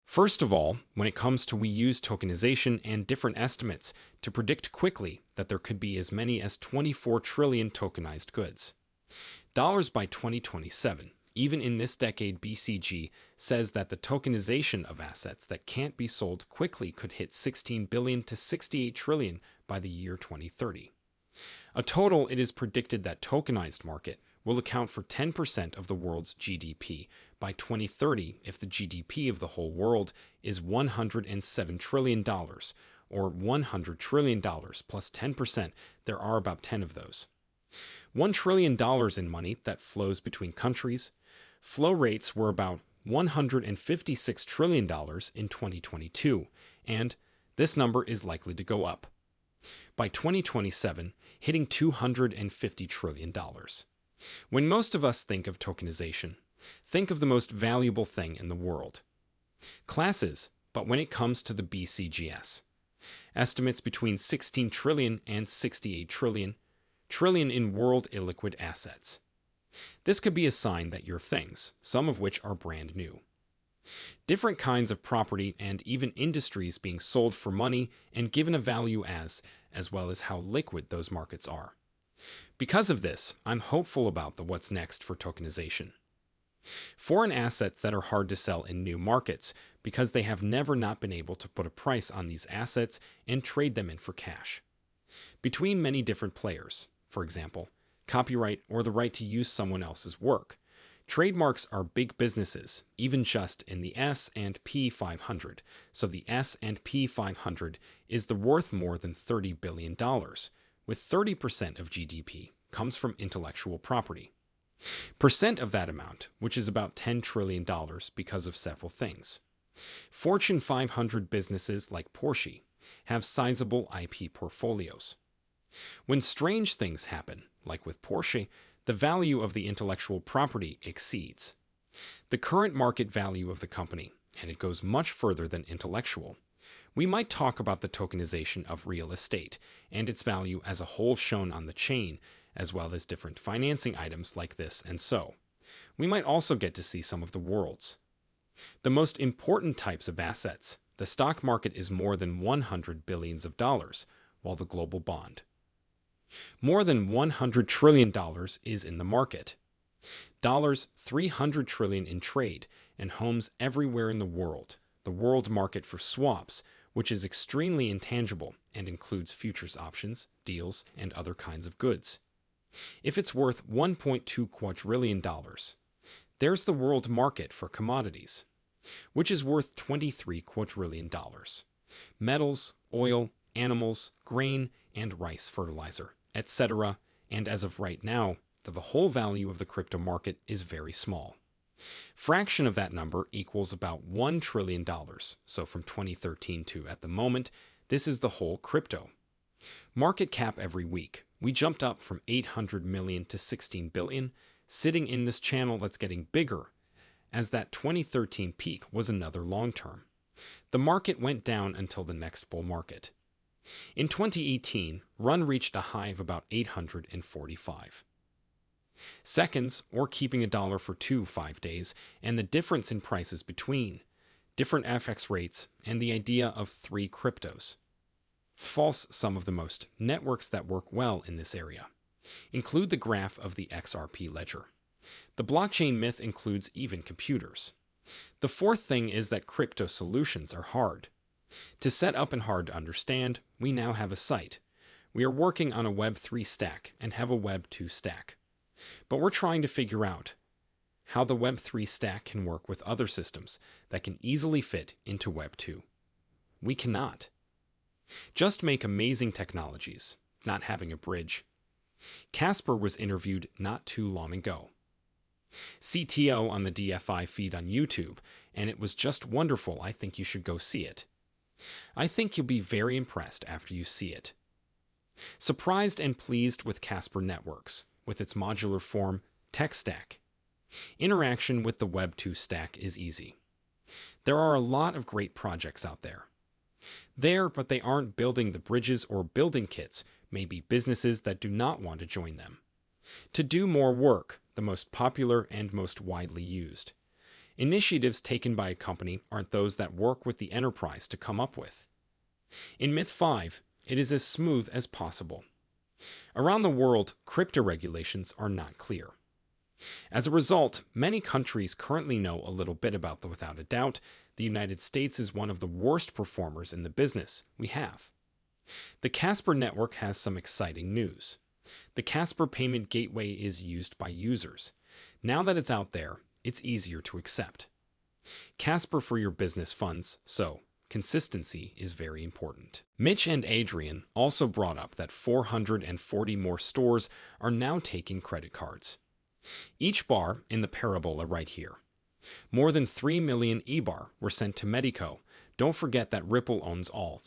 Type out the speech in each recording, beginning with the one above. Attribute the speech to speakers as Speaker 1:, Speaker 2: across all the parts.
Speaker 1: First of all, when it comes to we use tokenization and different estimates to predict quickly that there could be as many as 24 trillion tokenized goods. Dollars by 2027. Even in this decade, BCG says that the tokenization of assets that can't be sold quickly could hit 16 billion to 68 trillion by the year 2030. A total, it is predicted that tokenized market will account for 10% of the world's GDP by 2030 if the GDP of the whole world is $107 trillion, or $100 trillion plus 10%. There are about 10 of those. $1 trillion in money that flows between countries. Flow rates were about $156 trillion in 2022, and this number is likely to go up. By 2027, hitting $250 trillion. When most of us think of tokenization, think of the most valuable thing in the world. Classes, but when it comes to the BCGS, estimates between 16 trillion and 68 trillion in world illiquid assets. This could be a sign that your things, some of which are brand new. Different kinds of property and even industries being sold for money and given a value as well as how liquid those markets are. Because of this, I'm hopeful about the what's next for tokenization. Foreign assets that are hard to sell in new markets because they have never not been able to put a price on these assets and trade them in for cash. Between many different players, for example, copyright or the right to use someone else's work. Trademarks are big businesses, even just in the S&P 500. So the S&P 500 is worth more than $30 billion, with 30% of GDP comes from intellectual property. Percent of that amount, which is about $10 trillion because of several things. Fortune 500 businesses like Porsche have sizable IP portfolios. When strange things happen, like with Porsche, the value of the intellectual property exceeds the current market value of the company, and it goes much further than intellectual. We might talk about the tokenization of real estate and its value as a whole shown on the chain, as well as different financing items like this and so. We might also get to see some of the world's the most important types of assets. The stock market is more than $100 billion, while the global bond more than $100 trillion is in the market. $300 trillion in trade and homes everywhere in the world. The world market for swaps, which is extremely intangible and includes futures options, deals, and other kinds of goods. If it's worth $1.2 quadrillion, there's the world market for commodities, which is worth $23 quadrillion. Metals, oil, animals, grain, and rice fertilizer, etc. And as of right now, the whole value of the crypto market is very small. Fraction of that number equals about $1 trillion. So from 2013 to at the moment, this is the whole crypto market cap. Every week, we jumped up from 800 million to 16 billion, sitting in this channel that's getting bigger, as that 2013 peak was another long term. The market went down until the next bull market. In 2018, run reached a high of about 845 seconds, or keeping $1 for 5 days, and the difference in prices between different FX rates and the idea of 3 cryptos. False. Some of the most networks that work well in this area include the graph of the XRP ledger. The blockchain myth includes even computers. The fourth thing is that crypto solutions are hard to set up and hard to understand. We now have a site. We are working on a Web3 stack and have a Web2 stack. But we're trying to figure out how the Web3 stack can work with other systems that can easily fit into Web2. We cannot just make amazing technologies, not having a bridge. Casper was interviewed not too long ago. CTO on the DFI feed on YouTube, and it was just wonderful. I think you should go see it. I think you'll be very impressed after you see it. Surprised and pleased with Casper Networks, with its modular form, tech stack. Interaction with the Web2 stack is easy. There are a lot of great projects out there. But they aren't building the bridges or building kits, maybe businesses that do not want to join them. To do more work, the most popular and most widely used Initiatives taken by a company aren't those that work with the enterprise to come up with. In Myth 5, it is as smooth as possible. Around the world, crypto regulations are not clear. As a result, many countries currently know a little bit about them. Without a doubt, the United States is one of the worst performers in the business we have. The Casper network has some exciting news. The Casper payment gateway is used by users. Now that it's out there, it's easier to accept. Casper for your business funds, so consistency is very important. Mitch and Adrian also brought up that 440 more stores are now taking credit cards. Each bar in the parabola right here. More than 3 million e-bar were sent to Medico. Don't forget that Ripple owns all.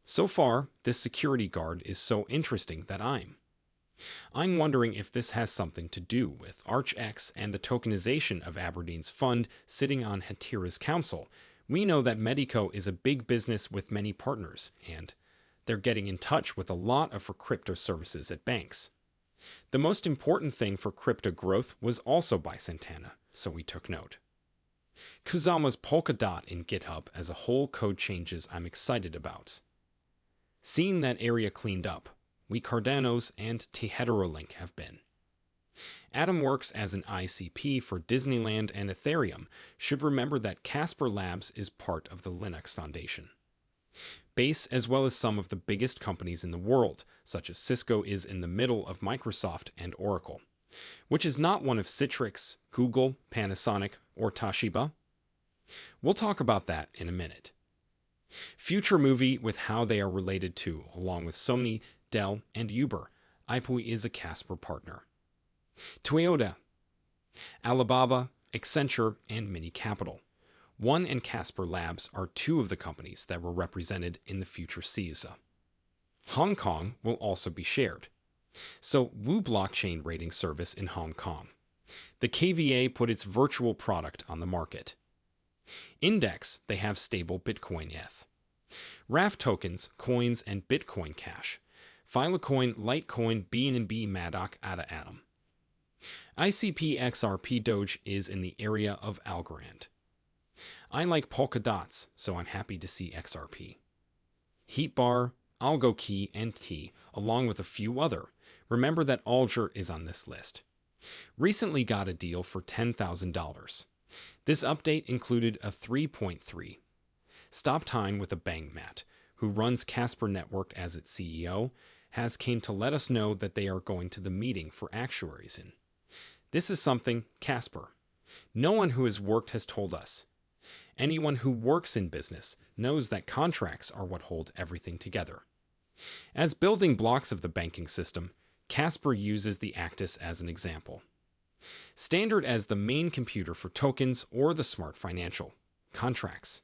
Speaker 1: So far, this security guard is so interesting that I'm wondering if this has something to do with ArchX and the tokenization of Aberdeen's fund sitting on Hatira's council. We know that Medico is a big business with many partners, and they're getting in touch with a lot of for crypto services at banks. The most important thing for crypto growth was also by Santana, so we took note. Kusama's Polkadot in GitHub as a whole code changes I'm excited about. Seeing that area cleaned up, we Cardano's and Teheterolink have been. Atom works as an ICP for Disneyland and Ethereum. Should remember that Casper Labs is part of the Linux Foundation. Base, as well as some of the biggest companies in the world, such as Cisco, is in the middle of Microsoft and Oracle, which is not one of Citrix, Google, Panasonic, or Toshiba. We'll talk about that in a minute. Future movie with how they are related to, along with Sony, Dell, and Uber. IPOI is a Casper partner. Toyota, Alibaba, Accenture, and Mini Capital. One and Casper Labs are two of the companies that were represented in the future CISA. Hong Kong will also be shared. So, Wu blockchain rating service in Hong Kong. The KVA put its virtual product on the market. Index, they have stable Bitcoin ETH. RAF tokens, coins, and Bitcoin Cash. Filecoin, Litecoin, BNB, Madoc, ADA Atom. ICP XRP Doge is in the area of Algorand. I like polka dots, so I'm happy to see XRP. HeatBar, AlgoKey, and T, along with a few other. Remember that Alger is on this list. Recently got a deal for $10,000. This update included a 3.3 stop time with a bang Matt, who runs Casper Network as its CEO, has came to let us know that they are going to the meeting for actuaries in. This is something Casper. No one who has worked has told us. Anyone who works in business knows that contracts are what hold everything together. As building blocks of the banking system, Casper uses the Actus as an example. Standard as the main computer for tokens or the smart financial contracts.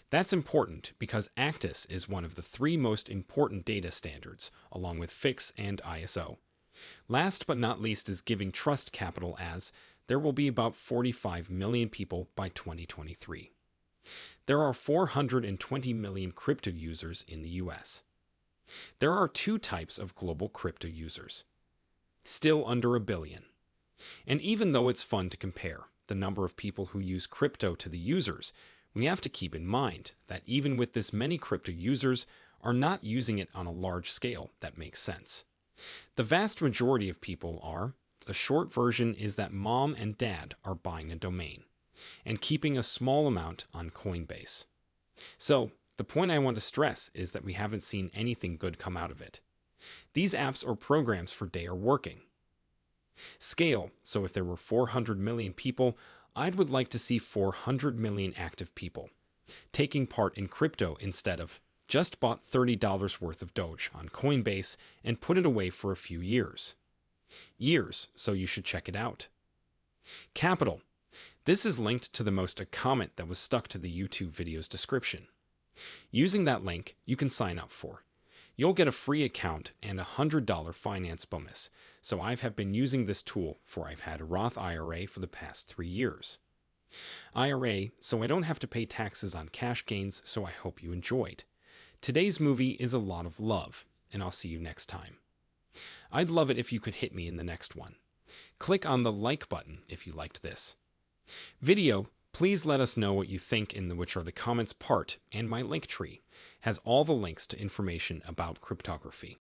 Speaker 1: That's important because Actus is one of the three most important data standards, along with FIX and ISO. Last but not least is giving trust capital, as there will be about 45 million people by 2023. There are 420 million crypto users in the US. There are two types of global crypto users, still under a billion. And even though it's fun to compare the number of people who use crypto to the users, we have to keep in mind that even with this many crypto users are not using it on a large scale that makes sense. The vast majority of people are. The short version is that mom and dad are buying a domain and keeping a small amount on Coinbase. So, the point I want to stress is that we haven't seen anything good come out of it. These apps or programs for day are working. Scale, so if there were 400 million people, I would like to see 400 million active people taking part in crypto instead of just bought $30 worth of Doge on Coinbase and put it away for a few years. So you should check it out. Capital. This is linked to the most a comment that was stuck to the YouTube video's description. Using that link, you can sign up for. You'll get a free account and a $100 finance bonus. So I have been using this tool for I've had a Roth IRA for the past 3 years. IRA, so I don't have to pay taxes on cash gains, so I hope you enjoyed. Today's movie is a lot of love, and I'll see you next time. I'd love it if you could hit me in the next one. Click on the like button if you liked this video Please let us know what you think in the Which Are the Comments part, and my link tree has all the links to information about cryptography.